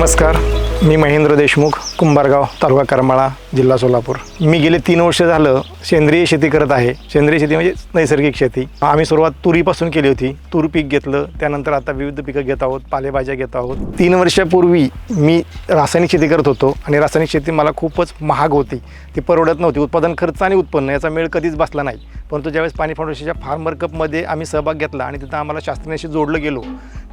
नमस्कार, मी महेंद्र देशमुख, कुंभारगाव, तालुका करमाळा, जिल्हा सोलापूर. मी गेले 3 वर्ष झालं सेंद्रिय शेती करत आहे. सेंद्रिय शेती म्हणजे नैसर्गिक शेती. आम्ही सुरुवात तुरीपासून केली होती. तूर पीक घेतलं, त्यानंतर आता विविध पिकं घेत आहोत, पालेभाज्या घेत आहोत. 3 वर्षापूर्वी मी रासायनिक शेती करत होतो आणि रासायनिक शेती मला खूपच महाग होती. ती परवडत नव्हती. उत्पादन खर्च आणि उत्पन्न याचा मेळ कधीच बसला नाही. परंतु ज्यावेळेस पाणी फाउंडेशनच्या फार्मर कपमध्ये आम्ही सहभाग घेतला आणि तिथं आम्हाला शास्त्रज्ञाशी जोडलं गेलो,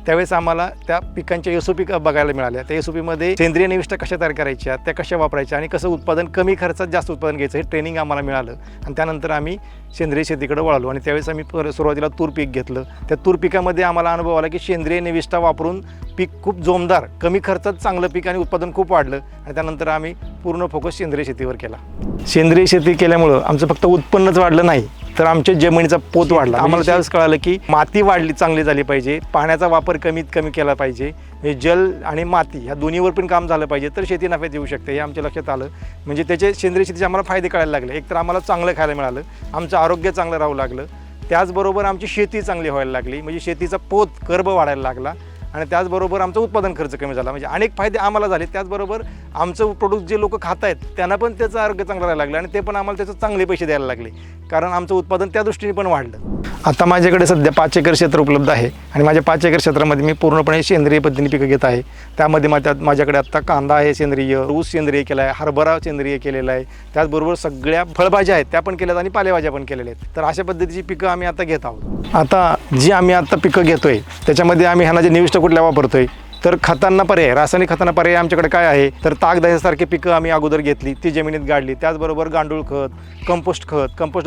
त्यावेळेस आम्हाला त्या पिकांच्या एसओपी बघायला मिळाल्या. त्या एसओपीमध्ये सेंद्रिय निविष्ठा कशा तयार करायच्या, त्या कशा वापरायच्या आणि कसं उत्पादन कमी खर्चात जास्त उत्पादन घ्यायचं हे ट्रेनिंग आम्हाला मिळालं. आणि त्यानंतर आम्ही सेंद्रिय शेतीकडे वळालो आणि त्यावेळेस आम्ही सुरुवातीला तूर पीक घेतलं. त्या तूर पिकामध्ये आम्हाला अनुभव आला की सेंद्रिय निविष्ठा वापरून पीक खूप जोमदार, कमी खर्चात चांगलं पीक आणि उत्पादन खूप वाढलं. आणि त्यानंतर आम्ही पूर्ण फोकस सेंद्रिय शेतीवर केला. सेंद्रिय शेती केल्यामुळं आमचं फक्त उत्पन्नच वाढलं नाही, तर आमच्या जमिनीचा पोत वाढला. आम्हाला त्यावेळेस कळालं की माती वाढली, चांगली झाली पाहिजे, पाण्याचा वापर कमीत कमी केला पाहिजे, म्हणजे जल आणि माती ह्या दोन्हीवर पण काम झालं पाहिजे, तर शेती नफ्यात येऊ शकते हे आमच्या लक्षात आलं. म्हणजे त्याचे सेंद्रिय शेतीचे आम्हाला फायदे कळायला लागले. एक तर आम्हाला चांगलं खायला मिळालं, आमचं आरोग्य चांगलं राहू लागलं, त्याचबरोबर आमची शेती चांगली व्हायला लागली, म्हणजे शेतीचा पोत कर्ब वाढायला लागला आणि त्याचबरोबर आमचं उत्पादन खर्च कमी झाला. म्हणजे अनेक फायदे आम्हाला झाले. त्याचबरोबर आमचं प्रोडक्ट जे लोक खात आहेत त्यांना पण त्याचं आरोग्य चांगलं राहायला लागलं आणि ते पण आम्हाला त्याचं चांगले पैसे द्यायला लागले, कारण आमचं उत्पादन त्या दृष्टीने पण वाढलं. आता माझ्याकडे सध्या 5 एकर क्षेत्र उपलब्ध आहे आणि माझ्या 5 एकर क्षेत्रामध्ये मी पूर्णपणे सेंद्रिय पद्धतीने पिकं घेत आहे. त्यामध्ये माझ्याकडे आत्ता कांदा आहे सेंद्रिय, ऊस सेंद्रिय केला आहे, हरभरा सेंद्रिय केलेला आहे, त्याचबरोबर सगळ्या फळभाज्या आहेत त्या पण केल्यात आणि पालेभाज्या पण केलेल्या आहेत. तर अशा पद्धतीची पिकं आम्ही आता घेत आहोत. आता जी आम्ही आता पिकं घेतोय त्याच्यामध्ये आम्ही ह्यांना जे निविष्ठा कुठल्या वापरतोय, तर खतांना पर्याय, रासायनिक खतांना पर्याय आमच्याकडे काय आहे, तर ताकदासारखी पिकं आम्ही अगोदर घेतली, ती जमिनीत गाडली. त्याचबरोबर गांडूळ खत, कंपोस्ट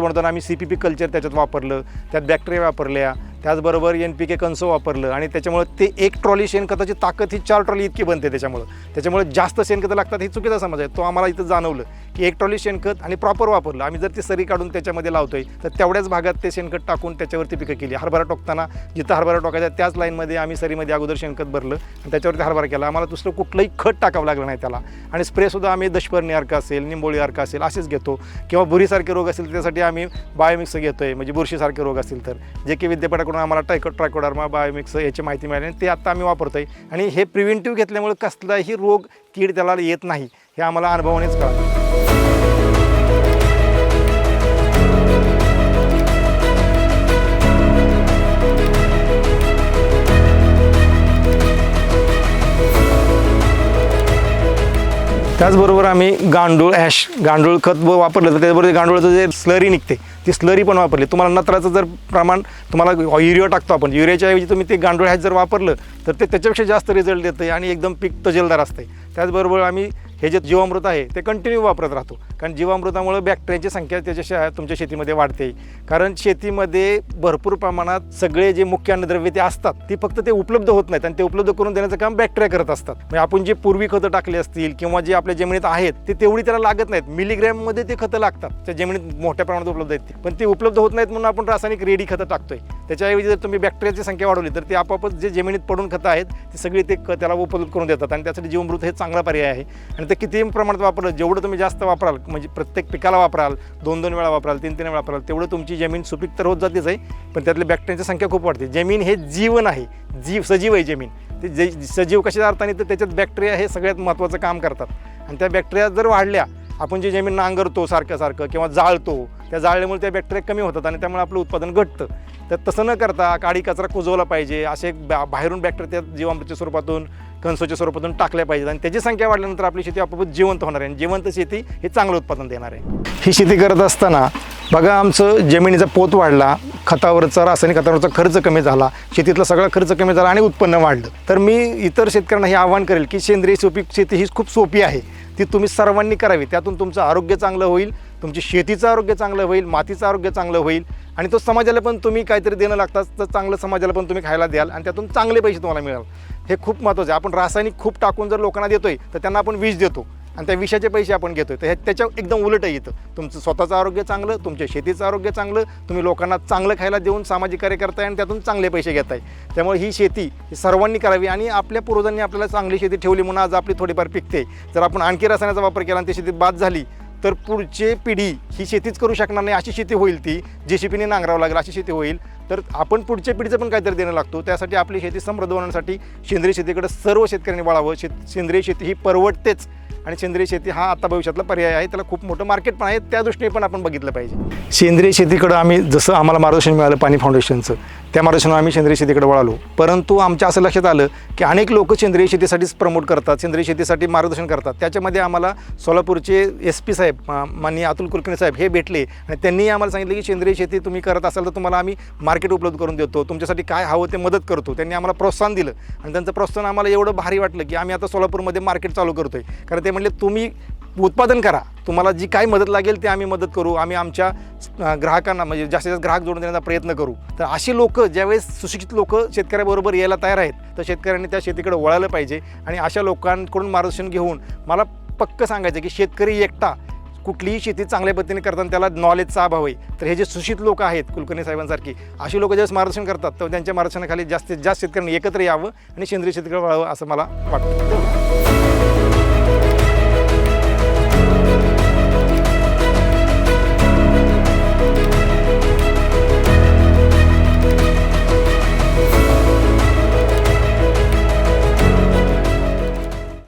बनवताना आम्ही CPP कल्चर त्याच्यात वापरलं, त्यात बॅक्टेरिया वापरल्या, त्याचबरोबर NPK कन्सो वापरलं आणि त्याच्यामुळे ते 1 ट्रॉली शेणखताची ताकद ही 4 ट्रॉली इतकी बनते. त्याच्यामुळे जास्त शेणखतं लागतात ही चुकीचा समज आहे. तो आम्हाला इथं जाणवलं की 1 ट्रॉली शेणखत आणि प्रॉपर वापरलं. आम्ही जर ती सरी काढून त्याच्यामध्ये लावतोय तर तेवढ्याच भागात ते शेणखत टाकून त्याच्यावरती पिकं केली. हरभरा टोकताना जिथं हरभरा टोकायचा त्याच लाईनमध्ये आम्ही सरीमध्ये अगोदर शेणखत भरलं आणि त्याच्यावरती हरभरा केला. आम्हाला दुसरं कुठलंही खत टाकावं लागलं नाही त्याला. आणि स्प्रेसुद्धा आम्ही दशपर्णी अर्क असेल, निंबोळी अर्क असेल असेच घेतो, किंवा बुरीसारखे रोग असेल त्यासाठी आम्ही बायोमिक्स घेतोय, म्हणजे बुरशीसारखे रोग असतील तर जे की विद्यापीठाकडून आम्हाला ट्रायकोडर्मा बायोमिक्स याची माहिती मिळाली आणि ते आता आम्ही वापरतोय. आणि हे प्रिव्हेंटिव्ह घेतल्यामुळे कसलाही रोग कीड त्याला येत नाही हे आम्हाला अनुभवानेच कळलं. त्याचबरोबर आम्ही गांडूळ खत वापरलं, तर त्याचबरोबर गांडूळाचं जे स्लरी निघते ती स्लरी पण वापरली. तुम्हाला नत्राचं जर प्रमाण, तुम्हाला युरिया टाकतो आपण, युरियाच्या ऐवजी तुम्ही ते गांडूळ जर वापरलं तर ते त्याच्यापेक्षा जास्त रिझल्ट देतं आणि एकदम पीक तजेलदार असते. त्याचबरोबर आम्ही हे जे जीवामृत आहे ते कंटिन्यू वापरत राहतो, कारण जीवामृतामुळे बॅक्टेरियाची संख्या त्याच्या तुमच्या शेतीमध्ये वाढते. कारण शेतीमध्ये भरपूर प्रमाणात सगळे जे मुख्य अन्नद्रव्य ते असतात ती फक्त ते उपलब्ध होत नाहीत आणि ते उपलब्ध करून देण्याचं काम बॅक्टेरिया करत असतात. म्हणजे आपण जे पूर्वी खतं टाकले असतील किंवा जे आपल्या जमिनीत आहेत ते तेवढी त्याला लागत नाहीत. मिलीग्रॅममध्ये ते खतं लागतात, त्या जमिनीत मोठ्या प्रमाणात उपलब्ध आहेत, पण ते उपलब्ध होत नाहीत म्हणून आपण रासायनिक रेडी खतं टाकतोय. त्याच्याऐवजी जर तुम्ही बॅक्टेरियाची संख्या वाढवली तर ते आपोआपच जे जमिनीत पडून खतं आहेत ते सगळी ते त्याला उपलब्ध करून देतात आणि त्यासाठी जीवामृत हे चांगला पर्याय आहे. आणि ते कितीही प्रमाणात वापरलं, जेवढं तुम्ही जास्त वापराल, म्हणजे प्रत्येक पिकाला वापराल, 2-2 वेळा वापराल, 3-3 वेळा वापराल, तेवढं तुमची जमीन सुपीक तर होत जातेच आहे, पण त्यातल्या बॅक्टेरियाची संख्या खूप वाढते. जमीन हे जीवन आहे, सजीव आहे जमीन. ते सजीव कशा अर्थाने तर त्याच्यात बॅक्टेरिया हे सगळ्यात महत्त्वाचं काम करतात. आणि त्या बॅक्टेरिया जर वाढल्या, आपण जे जमीन नांगरतो सारखं किंवा जाळतो, त्या जाळल्यामुळे त्या बॅक्टेरिया कमी होतात आणि त्यामुळे आपलं उत्पादन घटतं. तर तसं न करता काडी कचरा कुजवला पाहिजे, असे बाहेरून बॅक्टेरिया त्या जीवामृताच्या स्वरूपातून, कन्सोच्या स्वरूपातून टाकल्या पाहिजेत आणि त्याची संख्या वाढल्यानंतर आपली शेती आपोआप जिवंत होणार आहे आणि जिवंत शेती हे चांगलं उत्पादन देणार आहे. ही शेती करत असताना बघा आमचं जमिनीचा पोत वाढला, खतावरचा, रासायनिक खतावरचा खर्च कमी झाला, शेतीतला सगळा खर्च कमी झाला आणि उत्पन्न वाढलं. तर मी इतर शेतकऱ्यांना हे आवाहन करेल की सेंद्रिय शेती ही खूप सोपी आहे, ती तुम्ही सर्वांनी करावी. त्यातून तुमचं आरोग्य चांगलं होईल, तुमची शेतीचं आरोग्य चांगलं होईल, मातीचं आरोग्य चांगलं होईल आणि तो समाजाला पण तुम्ही काहीतरी देणं लागतात, तर चांगलं समाजाला पण तुम्ही खायला द्याल आणि त्यातून चांगले पैसे तुम्हाला मिळाल. हे खूप महत्त्वाचं आहे. आपण रासायनिक खूप टाकून जर लोकांना देतोय तर त्यांना आपण विष देतो आणि त्या विषाचे पैसे आपण घेतोय. तर त्याच्या एकदम उलटही येतं. तुमचं स्वतःचं आरोग्य चांगलं, तुमच्या शेतीचं आरोग्य चांगलं, तुम्ही लोकांना चांगलं खायला देऊन सामाजिक कार्य करताय आणि त्यातून चांगले पैसे घेताय. त्यामुळे ही शेती ही सर्वांनी करावी आणि आपल्या पूर्वजांनी आपल्याला चांगली शेती ठेवली म्हणून आज आपली थोडीफार पिकते. जर आपण आणखी रसायनाचा वापर केला आणि ती शेती बाद झाली तर पुढची पिढी ही शेतीच करू शकणार नाही, अशी शेती होईल, ती JCBने नांगरावं लागेल अशी शेती होईल. तर आपण पुढच्या पिढीचं पण काहीतरी देणं लागतो. त्यासाठी आपली शेती समृद्ध होण्यासाठी सेंद्रिय शेतीकडे सर्व शेतकऱ्यांनी वळावं. सेंद्रिय शेती ही परवडतेच आणि सेंद्रिय शेती हा आता भविष्यातला पर्याय आहे. त्याला खूप मोठं मार्केट पण आहे, त्या दृष्टीने पण आपण बघितलं पाहिजे. सेंद्रिय शेतीकडं आम्ही जसं आम्हाला मार्गदर्शन मिळालं पाणी फाउंडेशनचं, त्या मार्गदर्शनावर आम्ही सेंद्रिय शेतीकडे वळालो. परंतु आमच्या असं लक्षात आलं की अनेक लोक सेंद्रिय शेतीसाठीच प्रमोट करतात, सेंद्रिय शेतीसाठी मार्गदर्शन करतात. त्याच्यामध्ये आम्हाला सोलापूरचे SP साहेब माननीय अतुल कुलकर्णी साहेब हे भेटले आणि त्यांनी आम्हाला सांगितलं की सेंद्रिय शेती तुम्ही करत असाल तर तुम्हाला आम्ही मार्केट उपलब्ध करून देतो, तुमच्यासाठी काय हवं ते मदत करतो. त्यांनी आम्हाला प्रोत्साहन दिलं आणि त्यांचं प्रोत्साहन आम्हाला एवढं भारी वाटलं की आम्ही आता सोलापूरमध्ये मार्केट चालू करतोय. कारण ते म्हणले तुम्ही उत्पादन करा, तुम्हाला जी काय मदत लागेल ते आम्ही मदत करू, आम्ही आमच्या ग्राहकांना म्हणजे जास्तीत जास्त ग्राहक जोडून देण्याचा प्रयत्न करू. तर अशी लोक ज्यावेळेस सुशिक्षित लोक शेतकऱ्याबरोबर यायला तयार आहेत तर शेतकऱ्यांनी त्या शेतीकडे वळायला पाहिजे. आणि अशा लोकांकडून मार्गदर्शन घेऊन मला पक्क सांगायचं की शेतकरी एकटा कुठलीही शेती चांगल्या पद्धतीने करताना त्याला नॉलेजचा अभाव आहे. तर हे जे सुशिक्षित लोक आहेत कुलकर्णी साहेबांसारखी अशी लोक ज्यावेळेस मार्गदर्शन करतात तर त्यांच्या मार्गदर्शनाखाली जास्तीत जास्त शेतकऱ्यांनी एकत्र यावं आणि सेंद्रिय शेतीकडे वळावं असं मला वाटतं.